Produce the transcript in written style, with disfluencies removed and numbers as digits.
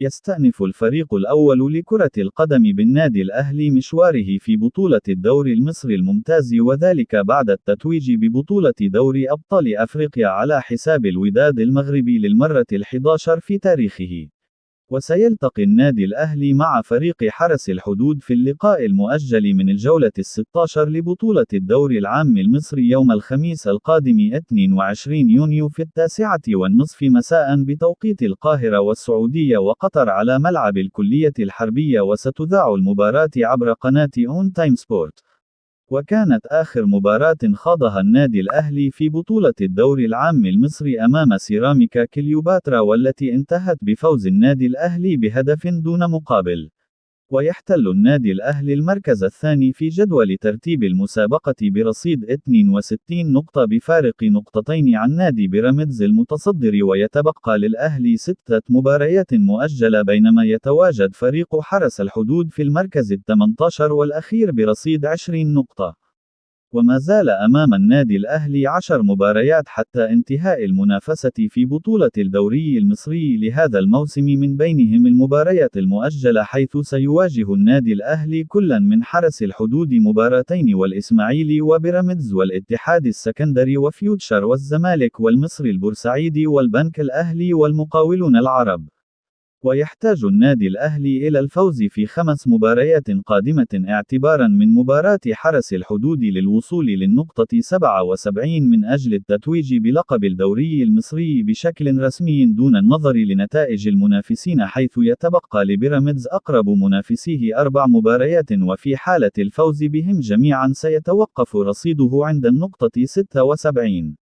يستأنف الفريق الأول لكرة القدم بالنادي الأهلي مشواره في بطولة الدوري المصري الممتاز، وذلك بعد التتويج ببطولة دوري أبطال أفريقيا على حساب الوداد المغربي للمرة ال11 في تاريخه. وسيلتقي النادي الأهلي مع فريق حرس الحدود في اللقاء المؤجل من الجولة ال16 لبطولة الدوري العام المصري يوم الخميس القادم 22 يونيو في 9:30 مساء بتوقيت القاهرة والسعودية وقطر على ملعب الكلية الحربية، وستذاع المباراة عبر قناة أون تايم سبورت. وكانت آخر مباراة خاضها النادي الأهلي في بطولة الدوري العام المصري أمام سيراميكا كليوباترا، والتي انتهت بفوز النادي الأهلي بهدف دون مقابل. ويحتل النادي الأهلي المركز الثاني في جدول ترتيب المسابقة برصيد 62 نقطة بفارق نقطتين عن نادي بيراميدز المتصدر، ويتبقى للأهلي 6 مباريات مؤجلة، بينما يتواجد فريق حرس الحدود في المركز ال18 والأخير برصيد 20 نقطة. وما زال أمام النادي الأهلي 10 مباريات حتى انتهاء المنافسة في بطولة الدوري المصري لهذا الموسم، من بينهم المباريات المؤجلة، حيث سيواجه النادي الأهلي كلا من حرس الحدود مباراتين، والإسماعيلي وبيراميدز والاتحاد السكندري وفيوتشر والزمالك والمصري البورسعيدي والبنك الأهلي والمقاولون العرب. ويحتاج النادي الأهلي إلى الفوز في 5 مباريات قادمة اعتبارا من مباراة حرس الحدود للوصول للنقطة 77 من أجل التتويج بلقب الدوري المصري بشكل رسمي دون النظر لنتائج المنافسين، حيث يتبقى لبيراميدز أقرب منافسيه 4 مباريات، وفي حالة الفوز بهم جميعا سيتوقف رصيده عند النقطة 76.